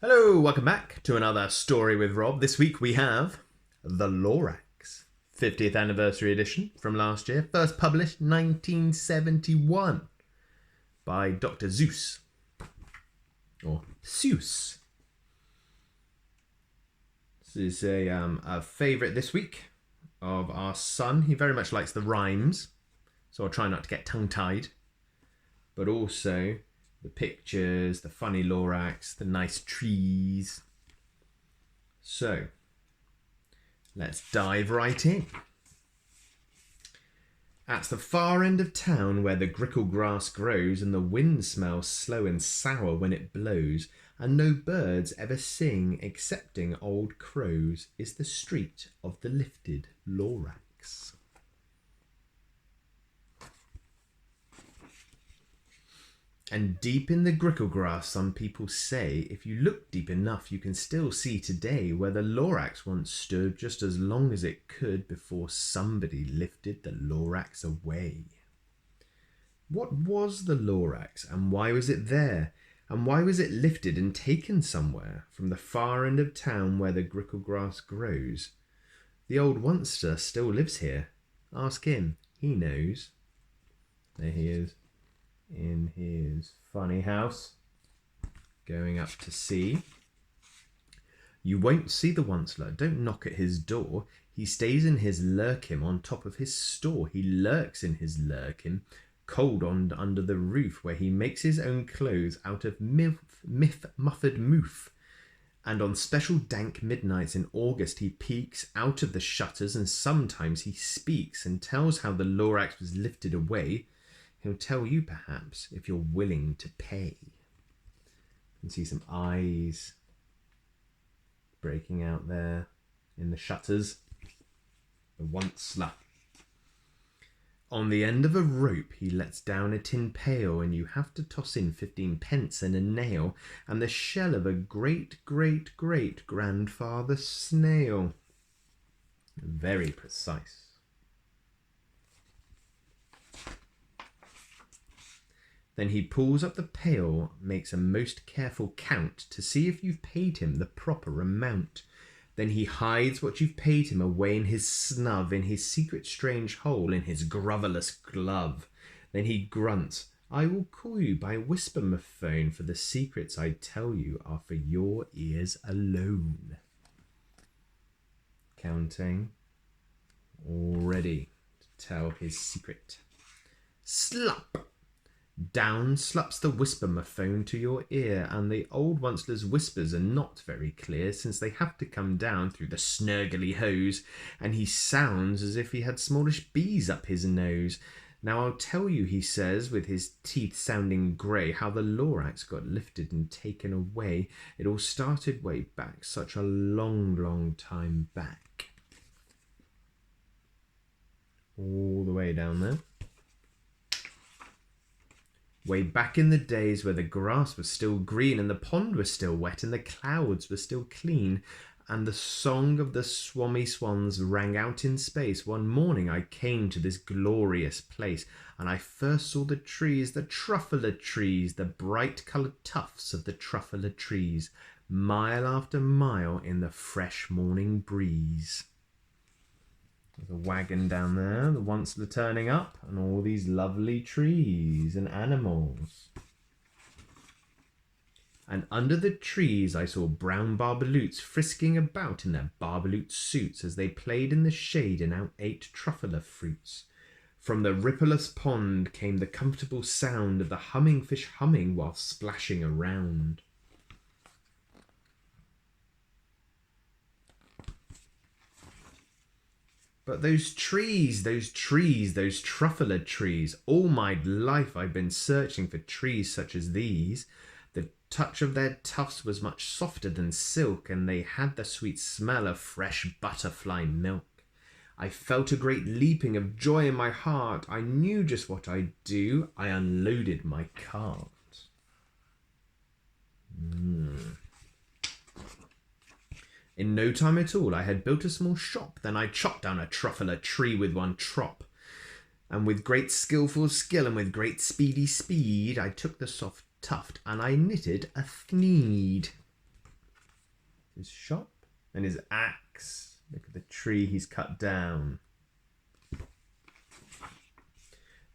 Hello, welcome back to another Story with Rob. This week we have The Lorax, 50th anniversary edition from last year, first published 1971 by Dr. Zeus, or Seuss. This is a favourite this week of our son. He very much likes the rhymes, so I'll try not to get tongue-tied, but also the pictures, the funny Lorax, the nice trees. So, let's dive right in. At the far end of town where the grickle grass grows and the wind smells slow and sour when it blows, and no birds ever sing excepting old crows, is the street of the lifted Lorax. And deep in the grickle grass, some people say, if you look deep enough, you can still see today where the Lorax once stood just as long as it could before somebody lifted the Lorax away. What was the Lorax, and why was it there? And why was it lifted and taken somewhere from the far end of town where the grickle grass grows? The old Once-ler still lives here. Ask him, he knows. There he is, in his funny house, going up to see. You won't see the Once-ler. Don't knock at his door. He stays in his lurkin on top of his store. He lurks in his lurkin, cold under the roof, where he makes his own clothes out of muffed moof. And on special dank midnights in August, he peeks out of the shutters, and sometimes he speaks and tells how the Lorax was lifted away. He'll tell you, perhaps, if you're willing to pay. You can see some eyes breaking out there in the shutters. The Once-ler. On the end of a rope, he lets down a tin pail, and you have to toss in 15 pence and a nail, and the shell of a great-great-great-grandfather snail. Very precise. Then he pulls up the pail, makes a most careful count to see if you've paid him the proper amount. Then he hides what you've paid him away in his snub, in his secret strange hole, in his grovelous glove. Then he grunts, I will call you by whisper-mophone, for the secrets I tell you are for your ears alone. Counting, all ready to tell his secret. Slap! Down slaps the whisper-mophone to your ear, and the old Once-ler's whispers are not very clear, since they have to come down through the snurgly hose, and he sounds as if he had smallish bees up his nose. Now I'll tell you, he says, with his teeth sounding grey, how the Lorax got lifted and taken away. It all started way back, such a long, long time back. All the way down there. Way back in the days where the grass was still green and the pond was still wet and the clouds were still clean and the song of the swommy swans rang out in space, one morning I came to this glorious place, and I first saw the trees, the truffler trees, the bright-coloured tufts of the truffler trees, mile after mile in the fresh morning breeze. There's a wagon down there, the Once-ler turning up, and all these lovely trees and animals. And under the trees I saw brown barbaloots frisking about in their barbaloot suits as they played in the shade and out ate truffler fruits. From the rippleless pond came the comfortable sound of the humming fish humming while splashing around. But those trees, those truffler trees, all my life I've been searching for trees such as these. The touch of their tufts was much softer than silk, and they had the sweet smell of fresh butterfly milk. I felt a great leaping of joy in my heart. I knew just what I'd do. I unloaded my cart. In no time at all, I had built a small shop. Then I chopped down a truffler tree with one trop. And with great skilful skill and with great speedy speed, I took the soft tuft and I knitted a thneed. his shop, and his axe. Look at the tree he's cut down.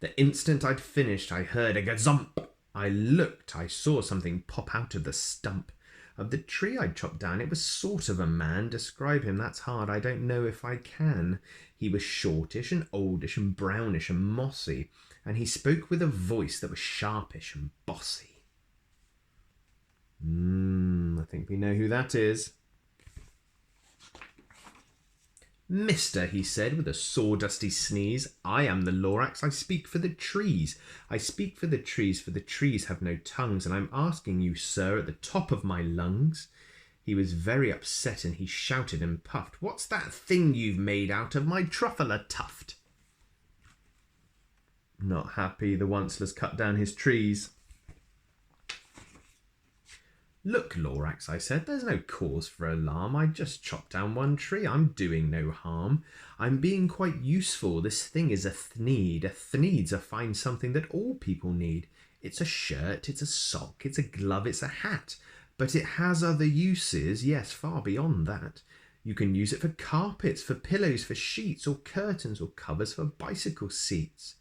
The instant I'd finished, I heard a gazump. I looked, I saw something pop out of the stump of the tree I'd chopped down. It was sort of a man. Describe him, that's hard, I don't know if I can. He was shortish and oldish and brownish and mossy, and he spoke with a voice that was sharpish and bossy. I think we know who that is. Mister, he said with a sawdusty sneeze, I am the Lorax, I speak for the trees. I speak for the trees have no tongues, and I'm asking you, sir, at the top of my lungs. He was very upset and he shouted and puffed, What's that thing you've made out of my truffler tuft? Not happy, the Once-ler's cut down his trees. Look, Lorax, I said, there's no cause for alarm. I just chopped down one tree. I'm doing no harm. I'm being quite useful. This thing is a thneed. A thneed's a fine something that all people need. It's a shirt, it's a sock, it's a glove, it's a hat. But it has other uses, yes, far beyond that. You can use it for carpets, for pillows, for sheets, or curtains, or covers for bicycle seats.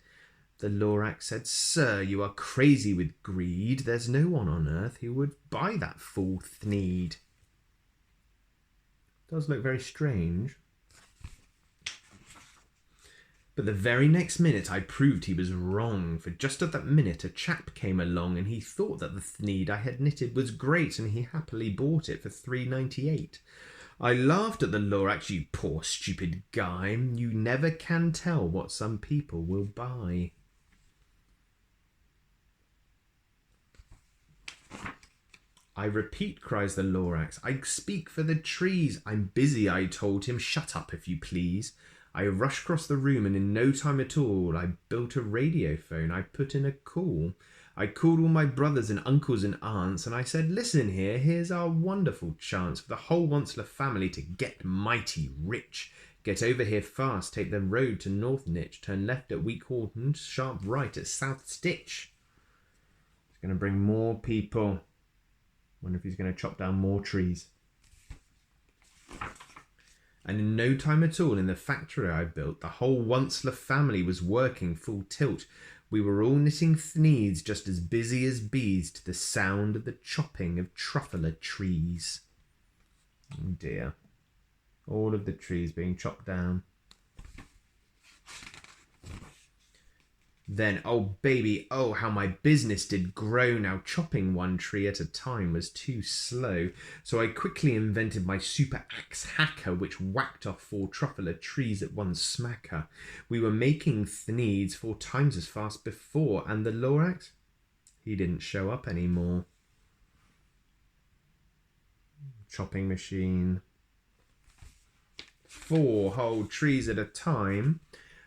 The Lorax said, Sir, you are crazy with greed. There's no one on earth who would buy that fool thneed. Does look very strange. But the very next minute I proved he was wrong, for just at that minute a chap came along and he thought that the thneed I had knitted was great, and he happily bought it for $3.98. I laughed at the Lorax, you poor stupid guy. You never can tell what some people will buy. I repeat, cries the Lorax, I speak for the trees. I'm busy, I told him. Shut up, if you please. I rushed across the room, and in no time at all I built a radiophone. I put in a call. I called all my brothers and uncles and aunts, and I said, Listen here, here's our wonderful chance for the whole Once-ler family to get mighty rich. Get over here fast, take the road to North Nitch, turn left at Weak Horton, sharp right at South Stitch. It's going to bring more people. Wonder if he's going to chop down more trees. And in no time at all, in the factory I built, the whole Once-ler family was working full tilt. We were all knitting thneeds, just as busy as bees, to the sound of the chopping of truffler trees. Oh dear. All of the trees being chopped down. Then, oh baby, oh how my business did grow. Now chopping one tree at a time was too slow, so I quickly invented my super axe hacker, which whacked off 4 truffler trees at one smacker. We were making thneeds 4 times as fast before, and the Lorax, he didn't show up anymore. Chopping machine. 4 whole trees at a time.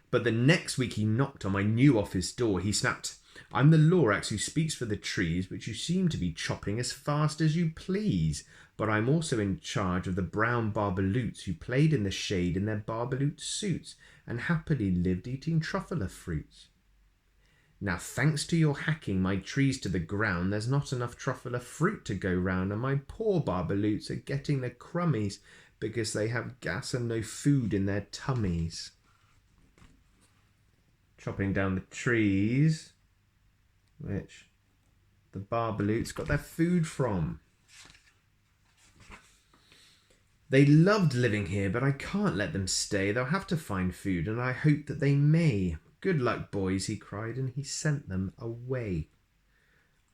But the next week he knocked on my new office door. He snapped, I'm the Lorax who speaks for the trees, which you seem to be chopping as fast as you please. But I'm also in charge of the brown barbaloots who played in the shade in their barbaloot suits and happily lived eating truffler fruits. Now, thanks to your hacking my trees to the ground, there's not enough truffler fruit to go round, and my poor barbaloots are getting the crummies because they have gas and no food in their tummies. Chopping down the trees, which the barbaloots got their food from. They loved living here, but I can't let them stay. They'll have to find food, and I hope that they may. Good luck, boys, he cried, and he sent them away.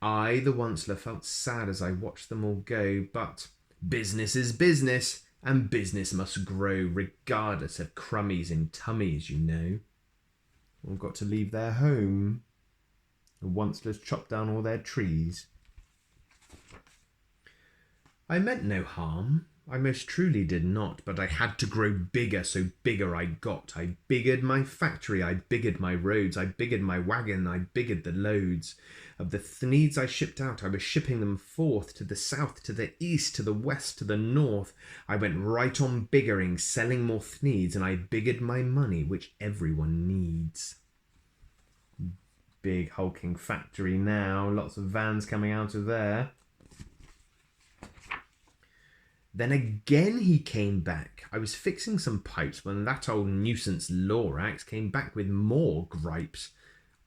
I, the Once-ler, felt sad as I watched them all go, but business is business, and business must grow, regardless of crummies in tummies, you know. All got to leave their home. The Once-lers chopped down all their trees. I meant no harm. I most truly did not, but I had to grow bigger, so bigger I got. I biggered my factory, I biggered my roads, I biggered my wagon, I biggered the loads. Of the thneeds I shipped out, I was shipping them forth, to the south, to the east, to the west, to the north. I went right on biggering, selling more thneeds, and I biggered my money, which everyone needs. Big hulking factory now, lots of vans coming out of there. Then again he came back. I was fixing some pipes when that old nuisance Lorax came back with more gripes.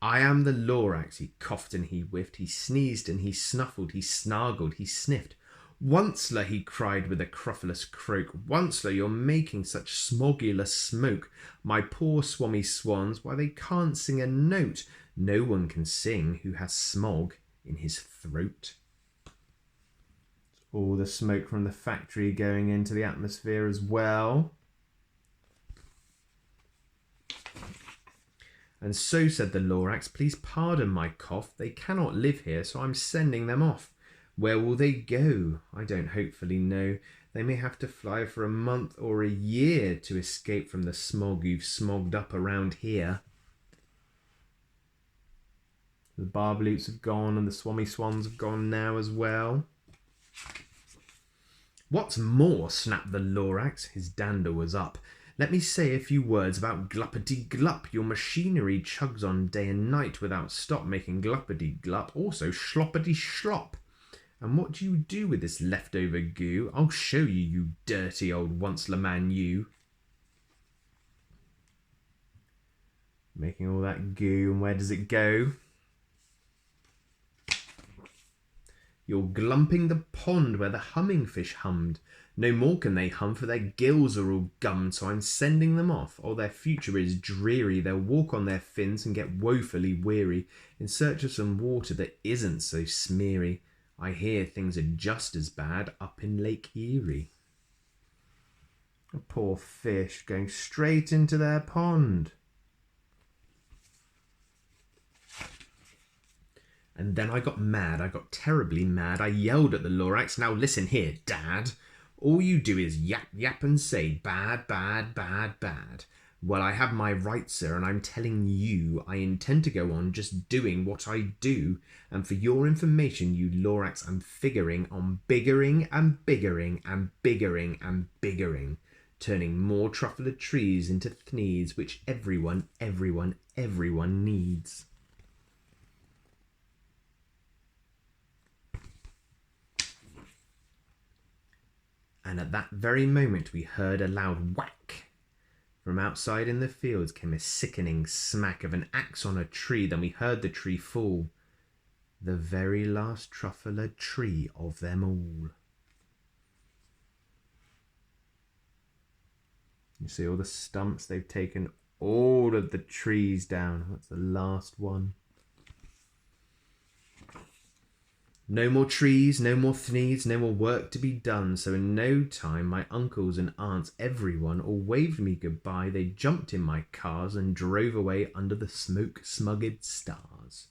I am the Lorax. He coughed and he whiffed, he sneezed and he snuffled, he snargled, he sniffed. Once-ler, he cried with a cruffulous croak. Once-ler, you're making such smogulous smoke. My poor swommy swans, why they can't sing a note. No one can sing who has smog in his throat. All the smoke from the factory going into the atmosphere as well. And so, said the Lorax, please pardon my cough. They cannot live here, so I'm sending them off. Where will they go? I don't hopefully know. They may have to fly for a month or a year to escape from the smog you've smogged up around here. The barbaloots have gone and the swommy swans have gone now as well. What's more, snapped the Lorax, his dander was up, let me say a few words about gluppity-glup. Your machinery chugs on day and night without stop, making gluppity-glup, also sloppity-slop. And what do you do with this leftover goo? I'll show you, you dirty old Once-ler man, you. Making all that goo, and where does it go? You're glumping the pond where the hummingfish hummed. No more can they hum, for their gills are all gummed, so I'm sending them off. Oh, their future is dreary. They'll walk on their fins and get woefully weary in search of some water that isn't so smeary. I hear things are just as bad up in Lake Erie. A poor fish going straight into their pond. And then I got mad. I got terribly mad. I yelled at the Lorax, now listen here, Dad. All you do is yap, yap and say bad, bad, bad, bad. Well, I have my rights, sir, and I'm telling you I intend to go on just doing what I do. And for your information, you Lorax, I'm figuring on biggering and biggering and biggering and biggering, turning more truffler trees into thneeds, which everyone needs. And at that very moment we heard a loud whack. From outside in the fields came a sickening smack of an axe on a tree. Then we heard the tree fall. The very last truffler tree of them all. You see all the stumps, they've taken all of the trees down. That's the last one. No more trees, no more thneeds, no more work to be done. So in no time, my uncles and aunts, everyone, all waved me goodbye. They jumped in my cars and drove away under the smoke-smugged stars.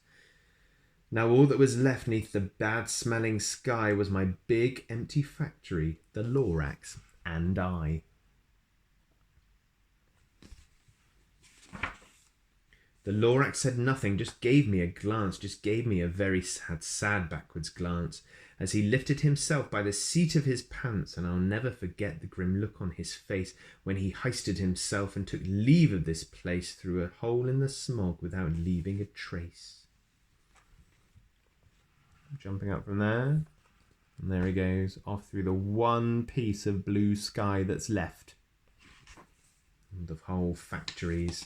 Now all that was left neath the bad-smelling sky was my big, empty factory, the Lorax, and I. The Lorax said nothing, just gave me a glance, just gave me a very sad backwards glance, as he lifted himself by the seat of his pants, and I'll never forget the grim look on his face when he hoisted himself and took leave of this place through a hole in the smog without leaving a trace. Jumping up from there, and there he goes, off through the one piece of blue sky that's left. And the whole factories.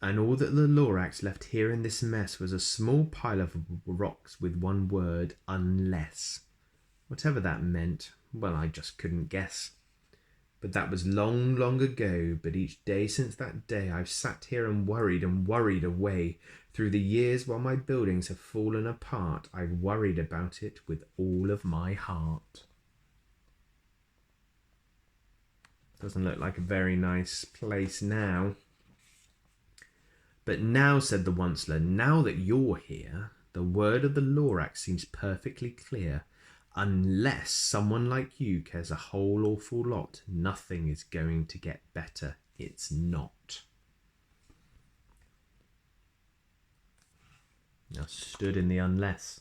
And all that the Lorax left here in this mess was a small pile of rocks with one word, unless. Whatever that meant, well, I just couldn't guess. But that was long, long ago, but each day since that day I've sat here and worried away. Through the years while my buildings have fallen apart, I've worried about it with all of my heart. Doesn't look like a very nice place now. But now, said the Once-ler, now that you're here, the word of the Lorax seems perfectly clear. Unless someone like you cares a whole awful lot, nothing is going to get better. It's not. Now stood in the unless.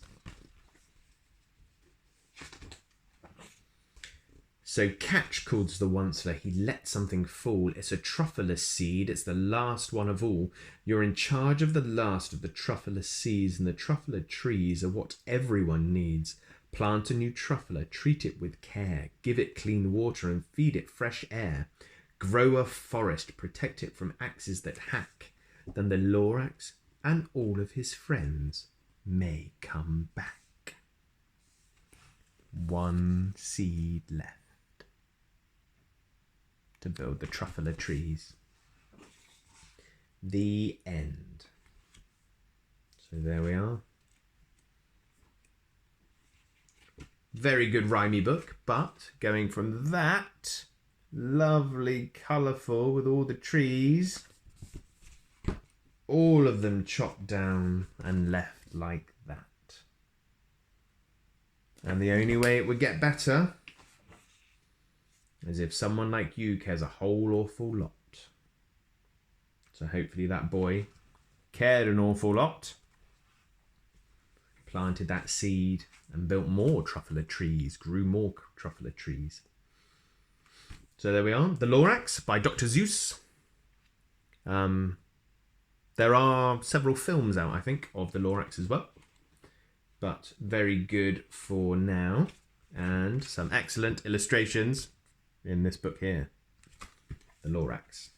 So catch, calls the Once-ler, he let something fall. It's a truffler seed, it's the last one of all. You're in charge of the last of the truffler seeds, and the truffler trees are what everyone needs. Plant a new truffler, treat it with care, give it clean water and feed it fresh air. Grow a forest, protect it from axes that hack. Then the Lorax and all of his friends may come back. One seed left to build the truffler trees. The end. So there we are. Very good rhymey book, but going from that, lovely, colourful with all the trees, all of them chopped down and left like that. And the only way it would get better is if someone like you cares a whole awful lot. So hopefully that boy cared an awful lot, planted that seed and built more truffler trees, grew more truffler trees. So there we are, The Lorax by Dr. Seuss. There are several films out, I think, of The Lorax as well. But very good for now. And some excellent illustrations in this book here. The Lorax.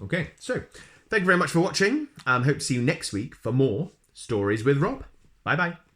Okay, so thank you very much for watching. Hope to see you next week for more Stories with Rob. Bye-bye.